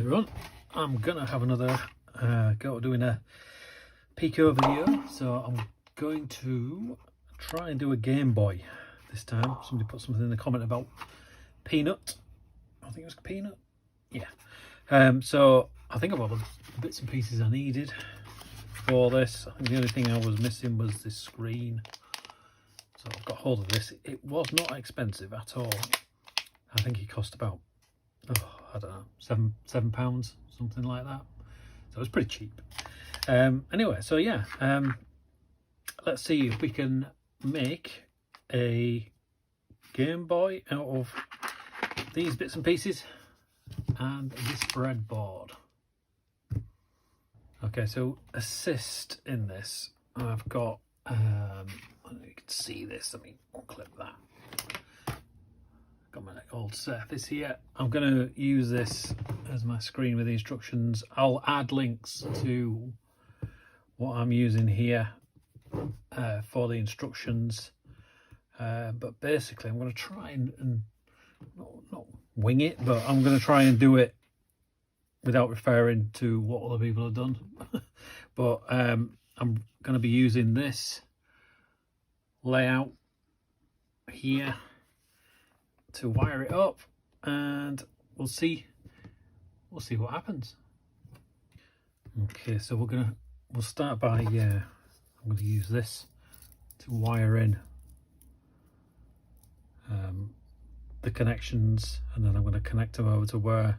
everyone, I'm gonna have another go at doing a Pico video. So I'm going to try and do a Game Boy this time. Somebody put something in the comment about peanut. I think it was peanut. Yeah. So I think I've got the bits and pieces I needed for this. I think the only thing I was missing was this screen. So I've got hold of this. It was not expensive at all. I think it cost about, I don't know, £7, something like that. So it was pretty cheap. Anyway, so yeah, let's see if we can make a Game Boy out of these bits and pieces and this breadboard. Okay, so assist in this, I've got, you can see this, let me unclip that. Got my old Surface here. I'm going to use this as my screen with the instructions. I'll add links to what I'm using here for the instructions. But basically, I'm going to try and not wing it, but I'm going to try and do it without referring to what other people have done. But I'm going to be using this layout here to wire it up, and we'll see what happens. Okay, so we'll start by I'm going to use this to wire in the connections, and then I'm going to connect them over to where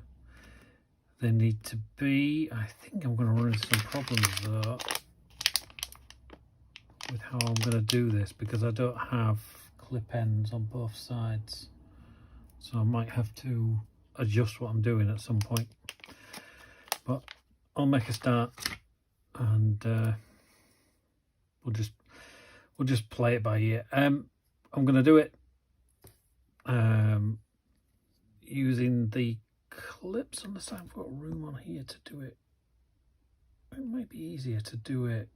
they need to be. I think I'm going to run into some problems though with how I'm going to do this, because I don't have clip ends on both sides. So I might have to adjust what I'm doing at some point. But I'll make a start, and we'll just play it by ear. I'm going to do it using the clips on the side. I've got room on here to do it. It might be easier to do it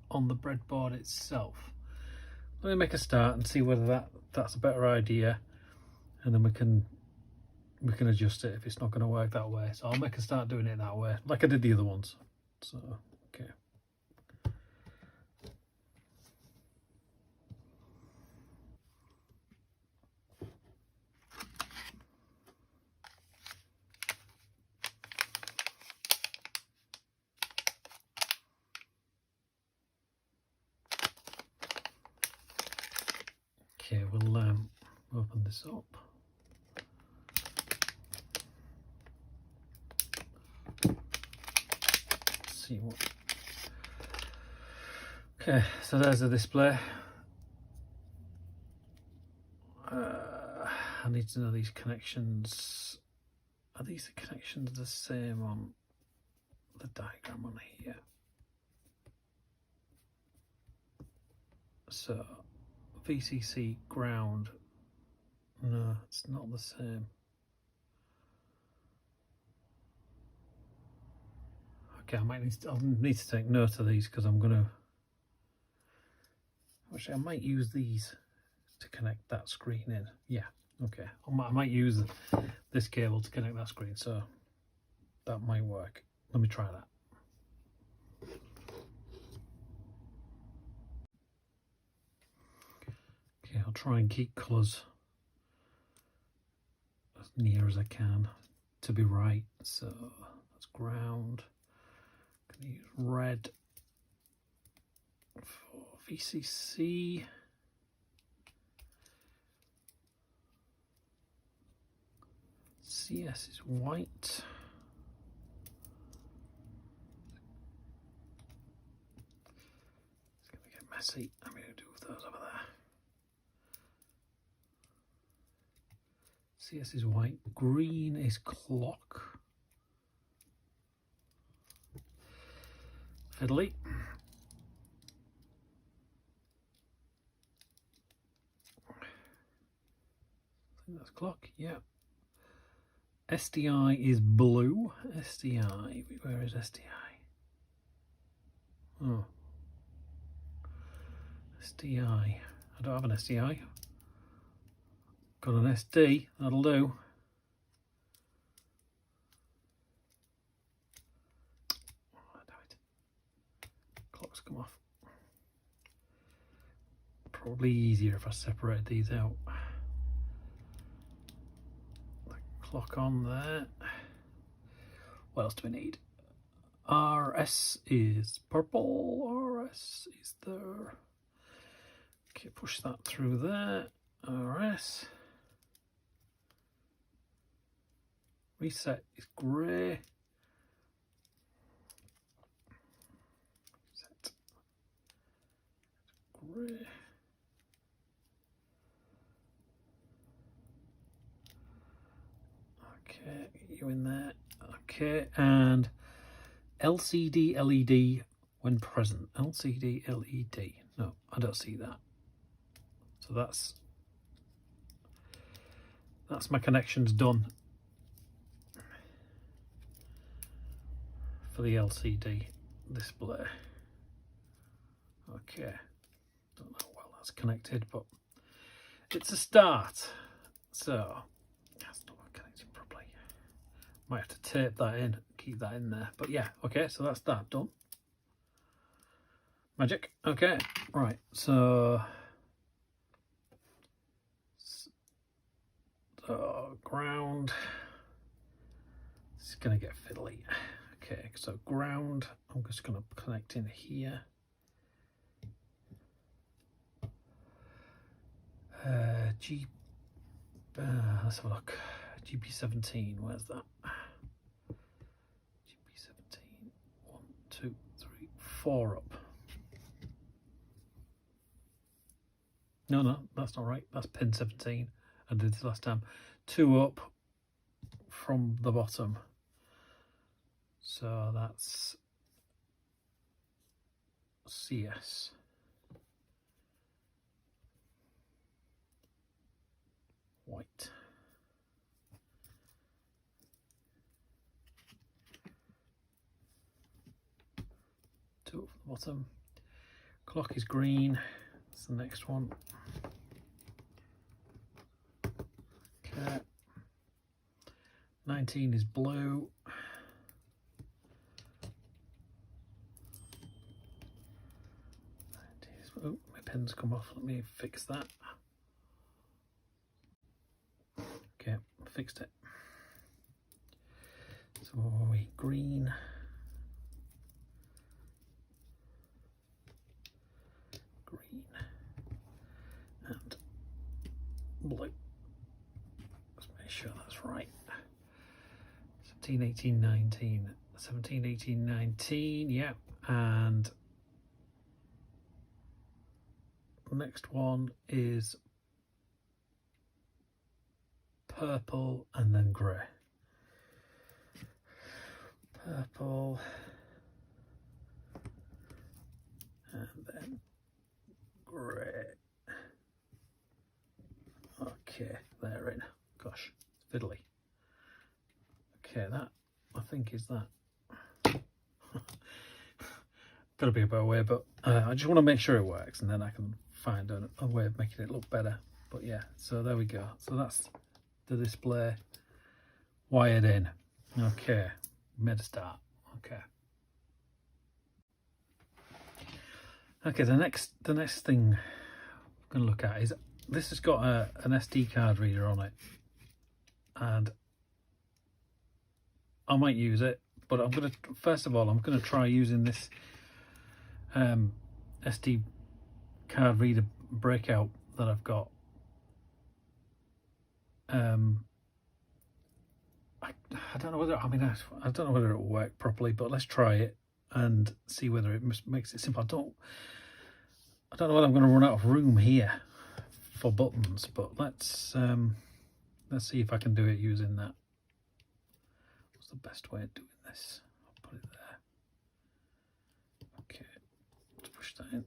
on the breadboard itself. Let me make a start and see whether that's a better idea. And then we can adjust it if it's not going to work that way. So I'll make a start doing it that way, like I did the other ones. So okay. Okay, we'll open this up. See what. Okay, so there's the display. I need to know these connections. Are these the connections the same on the diagram on here? So VCC ground. No, it's not the same. Okay, I'll need to take note of these, because I'm gonna actually I might use these to connect that screen in. Yeah, okay. I might use this cable to connect that screen, so that might work. Let me try that. Okay, I'll try and keep colours as near as I can to be right. So that's ground. I'm going to use red for VCC. CS is white. It's going to get messy. I'm going to do those over there. CS is white. Green is clock. Fiddly. I think that's clock, yeah. SDI is blue. SDI, where is SDI? Oh. SDI. I don't have an SDI. Got an SD, that'll do. come off. Probably easier if I separate these out. The clock on there. What else do we need? RS is purple. RS is there. Okay, push that through there. RS. Reset is grey. Set grey. Okay, get you in there. Okay, and LCD LED when present. LCD LED. No, I don't see that. So that's my connections done for the LCD display. Okay, don't know how well that's connected, but it's a start. So that's not connected properly. Might have to tape that in, keep that in there. But yeah, okay, so that's that done. Magic. Okay, right, so ground. This is gonna get fiddly. Okay, so ground, I'm just gonna connect in here. Let's have a look. GP17, where's that? GP17, 1, 2, 3, 4 up. No, that's not right. That's pin 17. I did this last time. 2 up from the bottom. So that's CS. White. 2 up from the bottom. Clock is green. That's the next one. Okay. 19 is blue. 19 is, oh, my pen's come off. Let me fix that. Okay, fixed it. So what are we? Green. Green. And blue. Let's make sure that's right. 17, 18, 19. 17, 18, 19. Yeah. And the next one is purple and then grey. Purple and then grey. Okay, they're in. Gosh, it's fiddly. Okay, that I think is that. Gotta be a better way, but I just want to make sure it works, and then I can find a way of making it look better. But yeah, so there we go. So that's the display wired in. Okay, made a start. Okay, the next thing I'm gonna look at is this has got an SD card reader on it, and I might use it, but I'm gonna first of all I'm gonna try using this SD card reader breakout that I've got. I don't know whether I don't know whether it will work properly, but let's try it and see whether it makes it simple. I don't know whether I'm going to run out of room here for buttons, but let's see if I can do it using that. What's the best way of doing this? I'll put it there. Okay, let's push that in.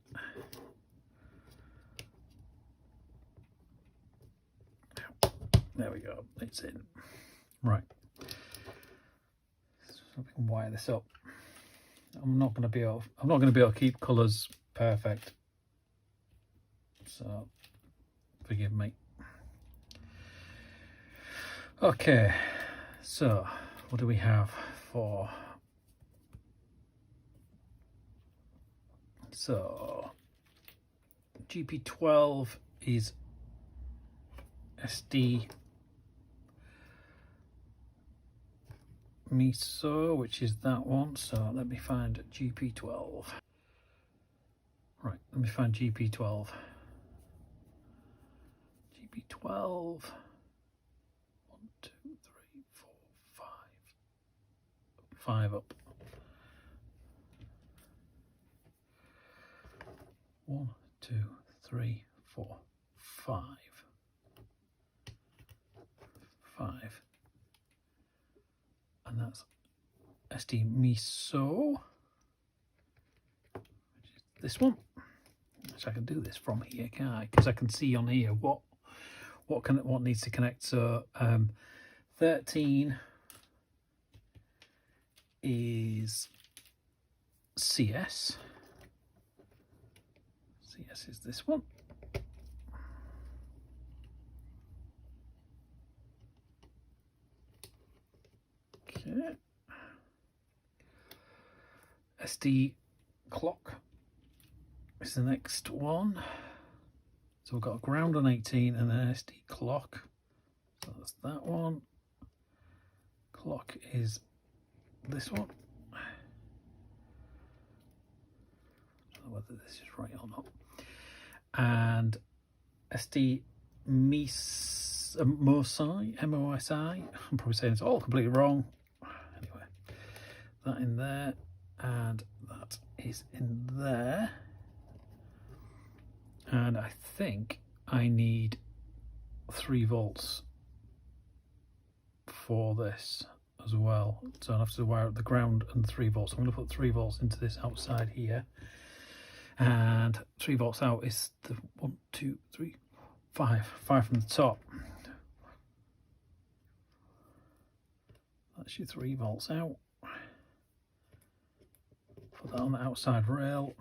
There we go, it's in. Right. So we can wire this up. I'm not going to be able to keep colours perfect. So forgive me. Okay, so what do we have for So GP12 is SD MISO, which is that one. So let me find GP12. Right, let me find GP12. GP12. 1, 2, 3, 4, 5. 5 up. 1, 2, 3, 4, 5. 5. And that's SD MISO, which is this one. So I can do this from here, can't I? Because I can see on here what needs to connect. So 13 is CS. CS is this one. Okay. SD clock is the next one. So we've got a ground on 18 and an SD clock. So that's that one. Clock is this one. I don't know whether this is right or not. And SD MOSI, M-O-S-I. I'm probably saying it's all completely wrong. Anyway, that in there, and that is in there. And I think I need 3 volts for this as well. So I'll have to wire up the ground and 3 volts. I'm going to put 3 volts into this outside here. And 3 volts out is the 1, 2, 3, 5. 5 from the top. That's your 3 volts out. Put that on the outside rail.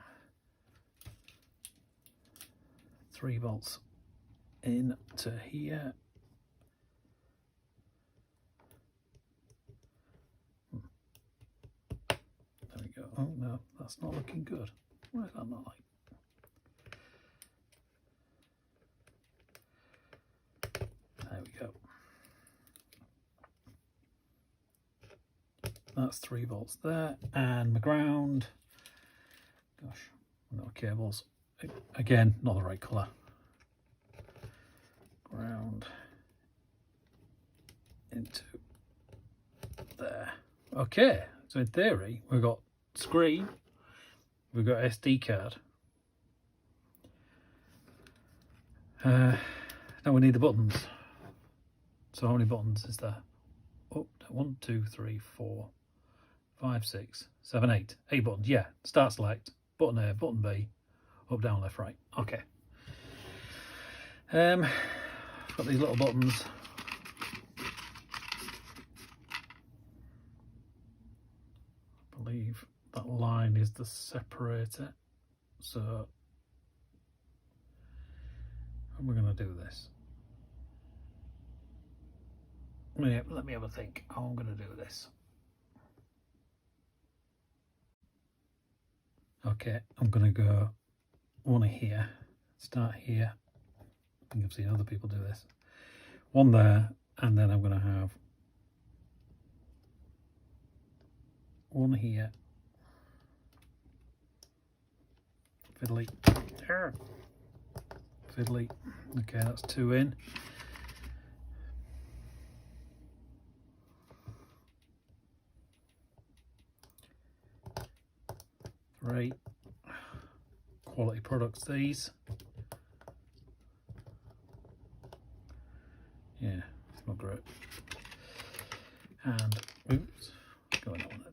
3 volts into here. There we go. Oh no, that's not looking good. Why is that not like? There we go. That's 3 volts there, and my ground. Gosh, no cables. Again, not the right colour. Ground into there. Okay, so in theory, we've got screen, we've got SD card. Now we need the buttons. So how many buttons is there? Oh, 1, 2, 3, 4, 5, 6, 7, 8. 8 buttons. Yeah, start select, button A, button B. Up, down, left, right. Okay. Got these little buttons. I believe that line is the separator. So we're going to do this. Let me have a think how I'm going to do this. Okay, I'm going to go one here, start here. I think I've seen other people do this. One there, and then I'm going to have one here. Fiddly. Fiddly. Okay, that's 2 in. Right, quality products these. Yeah, it's not great. And oops, going on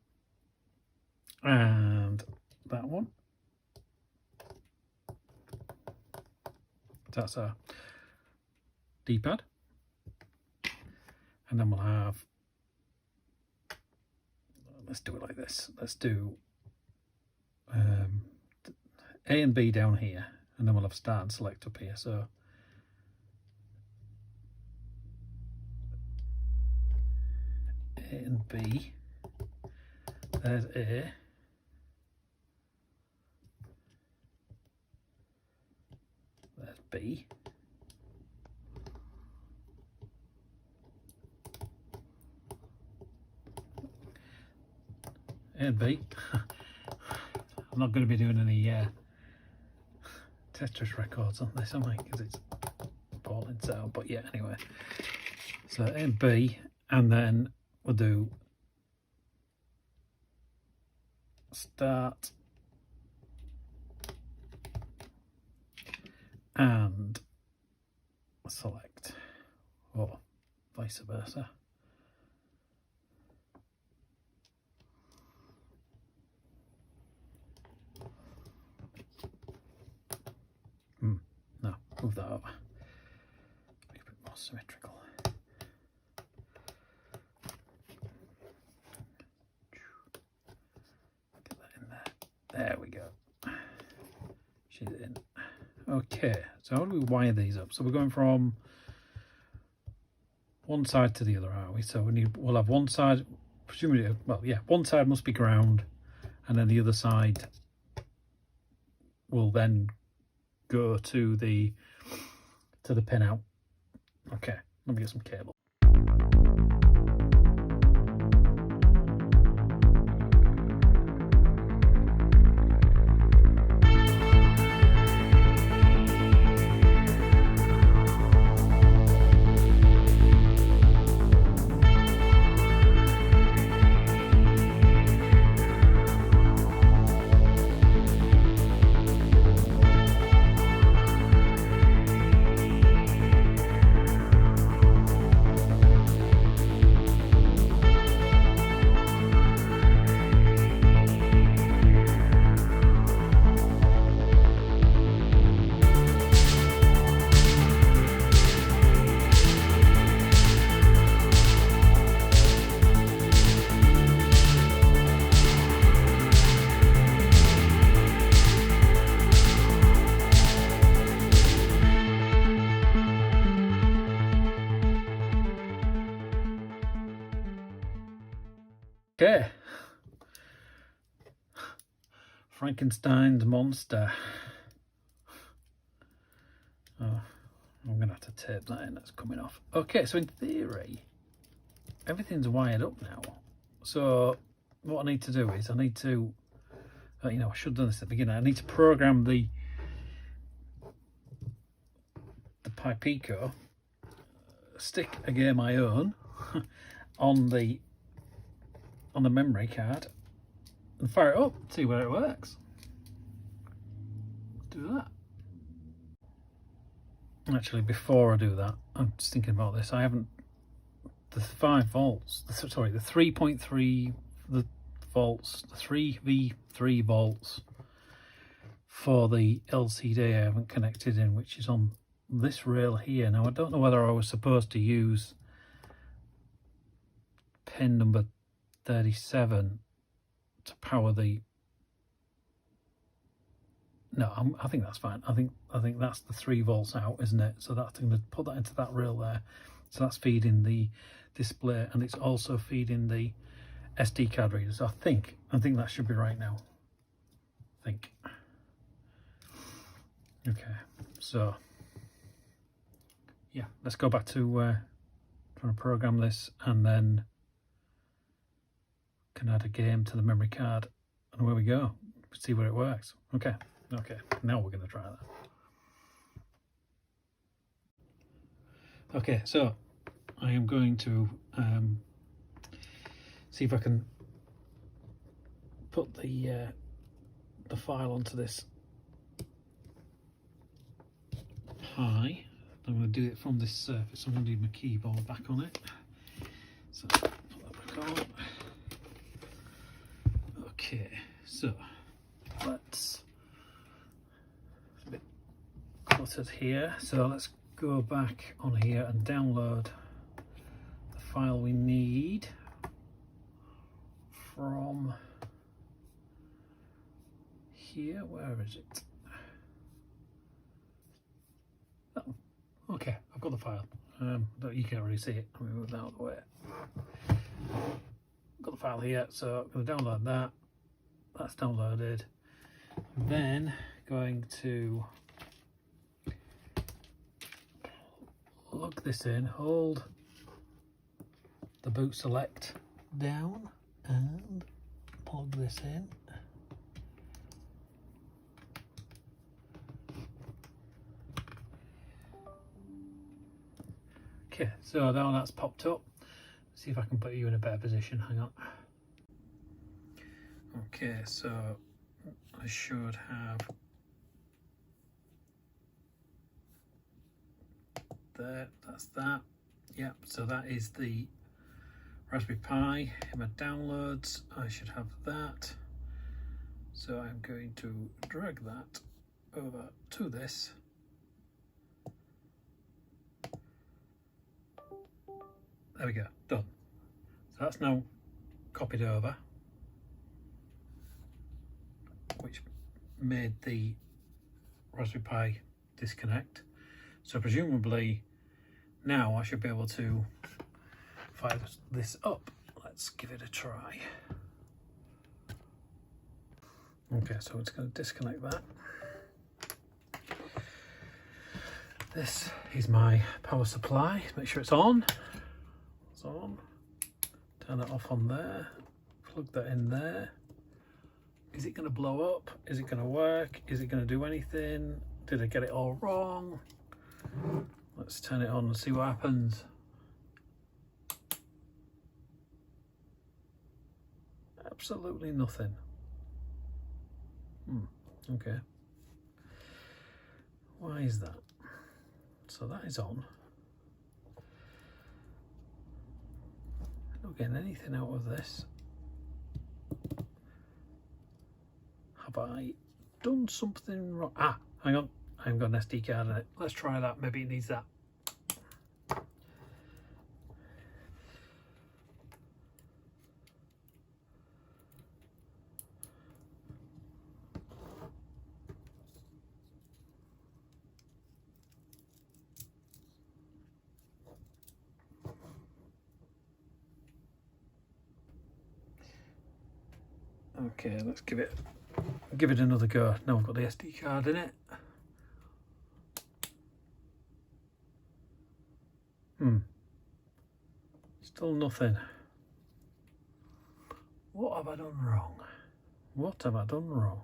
there. And that one. That's our D-pad. And then we'll have, let's do it like this. Let's do A and B down here, and then we'll have start and select up here. So A and B, there's A, B. A and B. I'm not going to be doing any Tetris records on this, am I? Because it's falling out. But yeah, anyway. So A and B, and then we'll do start and select, or vice versa. No, move that over. Make it a bit more symmetrical. Get that in there. There we go. She's in. Okay, so how do we wire these up? So we're going from one side to the other, aren't we? So we'll have one side, presumably, well, yeah, one side must be ground, and then the other side will then go to the pin out. Okay, let me get some cable. Okay, Frankenstein's monster. Oh, I'm gonna have to tape that in, that's coming off. Okay, so in theory, everything's wired up now. So what I need to do is I need to, I should have done this at the beginning. I need to program the Pi Pico, stick a game I own on the memory card and fire it up, see where it works. Do that. Actually, before I do that, I'm just thinking about this. I haven't, the 5 volts, sorry, the 3.3 volts, the 3v3 volts for the LCD I haven't connected in, which is on this rail here. Now I don't know whether I was supposed to use pin number 37 to power the, no, I think that's fine. I think that's the 3 volts out, isn't it? So that's going to put that into that rail there. So that's feeding the display, and it's also feeding the SD card readers. I think that should be right now. I think. Okay, so yeah, let's go back to trying to program this, and then can add a game to the memory card, and away we go. See where it works. Okay, now we're going to try that. Okay, so I am going to see if I can put the file onto this Pi. I'm going to do it from this surface. I'm going to need my keyboard back on it. So put that back on. Okay, so let's, it's a bit cluttered here, so let's go back on here and download the file we need from here. Where is it? Oh, okay, I've got the file. You can't really see it. Let me move that out of the way. Got the file here, so I'm going to download that. That's downloaded. I'm then going to plug this in, hold the boot select down and plug this in. Okay, so now that's popped up. Let's see if I can put you in a better position. Hang on. Okay, so I should have there, that's that. Yep, so that is the Raspberry Pi. In my downloads, I should have that. So I'm going to drag that over to this. There we go, done. So that's now copied over, which made the Raspberry Pi disconnect. So presumably now I should be able to fire this up. Let's give it a try. Okay, so it's going to disconnect that. This is my power supply. Make sure it's on. It's on. Turn it off on there. Plug that in there. Is it going to blow up? Is it going to work? Is it going to do anything? Did I get it all wrong? Let's turn it on and see what happens. Absolutely nothing. Okay. Why is that? So that is on. I'm not getting anything out of this. Have I done something wrong? Ah, hang on. I haven't got an SD card in it. Let's try that. Maybe it needs that. Okay, let's give it another go. Now I've got the SD card in it. Still nothing. What have I done wrong? What have I done wrong?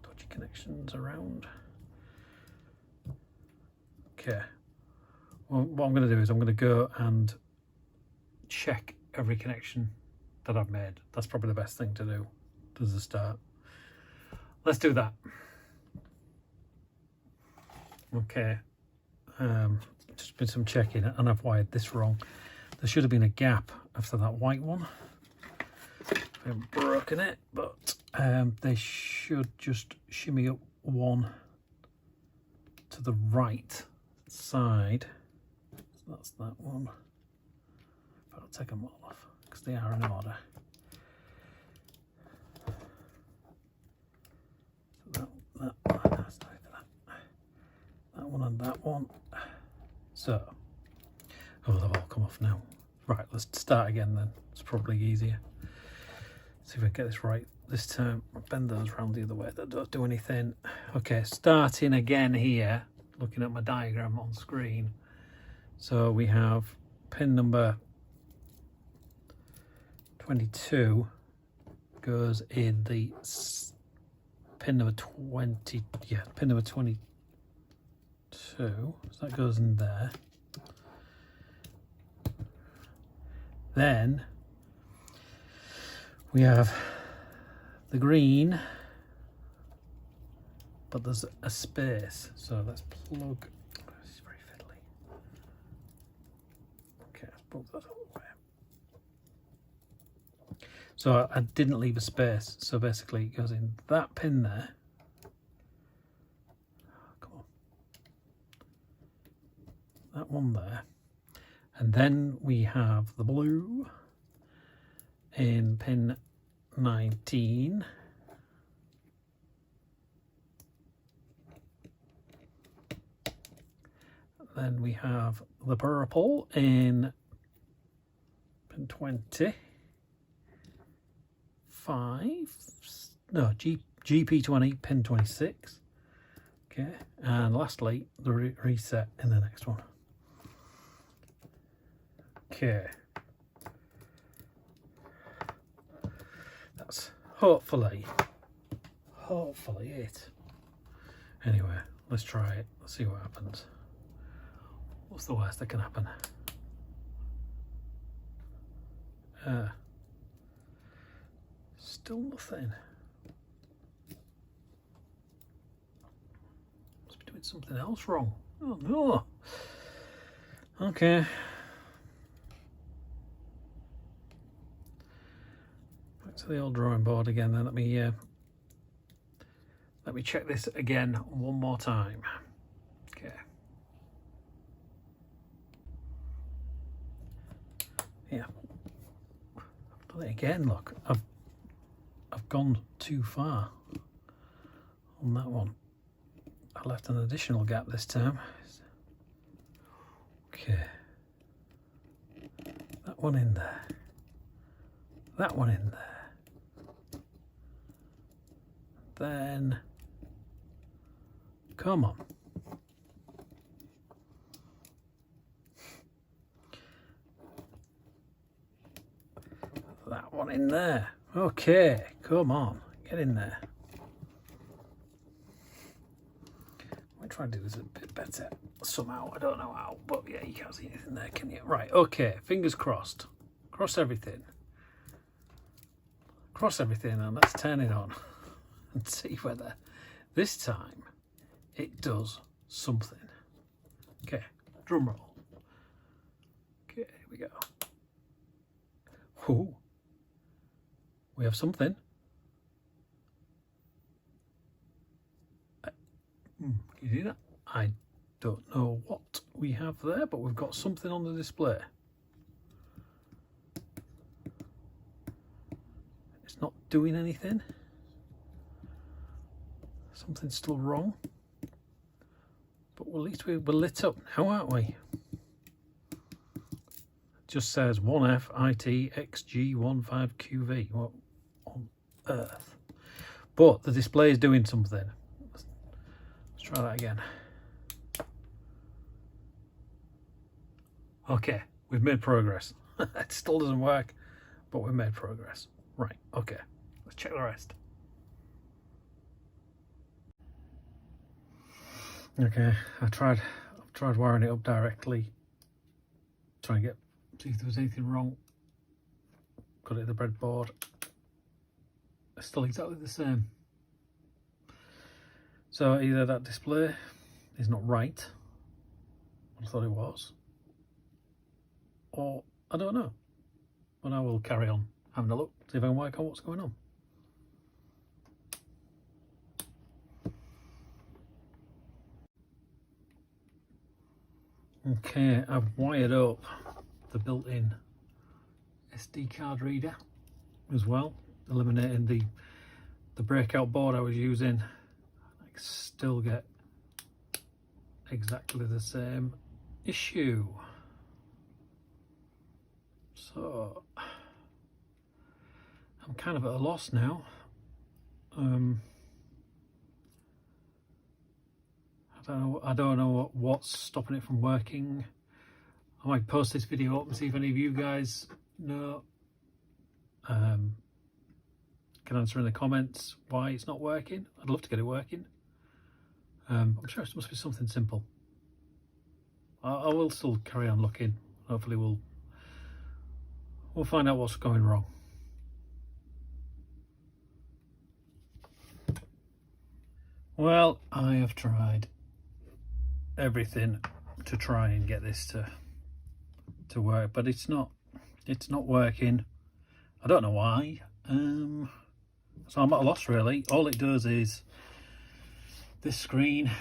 Dodgy connections around. Okay. Well, what I'm going to do is I'm going to go and check every connection that I've made. That's probably the best thing to do as a start. Let's do that. Okay. Just been some checking and I've wired this wrong. There should have been a gap after that white one. I haven't broken it, but they should just shimmy up one to the right side. So that's that one. But I'll take them all off because they are in order. So that one and that one. So, oh, they've all come off now. Right, let's start again then. It's probably easier. See if I get this right this time. Bend those round the other way. That don't do anything. Okay, starting again here. Looking at my diagram on screen. So we have pin number 22 goes in the pin number 20. Yeah, pin number 22. So that goes in there. Then we have the green, but there's a space. So let's plug. This is very fiddly. Okay, let's plug that away. So I didn't leave a space. So basically, it goes in that pin there. That one there, and then we have the blue in pin 19, then we have the purple in pin 25, no, GP20 pin 26. Okay, and lastly, the reset in the next one. Okay. That's hopefully it. Anyway, let's try it. Let's see what happens. What's the worst that can happen? Still nothing. Must be doing something else wrong. Oh no. Okay. Back to the old drawing board again then. Let me check this again one more time. Okay. Yeah. I've done it again, look. I've gone too far on that one. I left an additional gap this time. Okay. That one in there. That one in there. Then, come on. That one in there. Okay, come on, get in there. I'll try and do this a bit better somehow. I don't know how, but yeah, you can't see anything there, can you? Right, okay, fingers crossed. Cross everything. Cross everything, and let's turn it on and see whether this time it does something. Okay, drum roll. Okay, here we go. Ooh. We have something. Can you see that? I don't know what we have there, but we've got something on the display. It's not doing anything. Something's still wrong. But at least we're lit up now, aren't we? It just says 1FITXG15QV. What on earth? But the display is doing something. Let's try that again. Okay, we've made progress. It still doesn't work, but we've made progress. Right, okay, let's check the rest. Okay, I've tried wiring it up directly, trying to see if there was anything wrong. Got it at the breadboard. It's still exactly the same. So either that display is not right, I thought it was, or I don't know. But I will carry on having a look, see if I can work out what's going on. Okay, I've wired up the built-in SD card reader as well, eliminating the breakout board I was using. I still get exactly the same issue. So I'm kind of at a loss now. I don't know what's stopping it from working. I might post this video up and see if any of you guys know. Can answer in the comments why it's not working. I'd love to get it working. I'm sure it must be something simple. I will still carry on looking. Hopefully we'll find out what's going wrong. Well, I have tried everything to try and get this to work, but it's not working. I don't know why. So I'm at a loss really. All it does is this screen.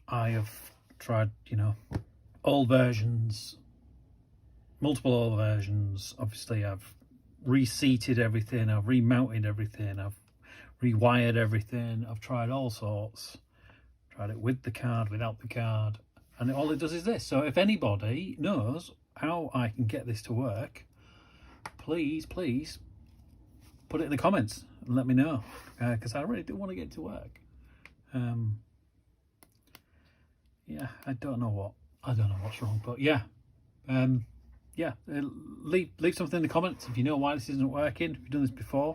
I have tried, old versions, multiple old versions. Obviously I've reseated everything, I've remounted everything, I've rewired everything, I've tried all sorts. Tried it with the card, without the card, and all it does is this. So if anybody knows how I can get this to work, please put it in the comments and let me know, because I really do want to get it to work. yeah, I don't know what's wrong, but yeah, yeah, leave something in the comments if you know why this isn't working. If you've done this before,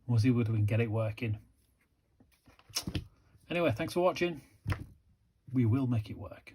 we'll see whether we can get it working. Anyway, thanks for watching. We will make it work.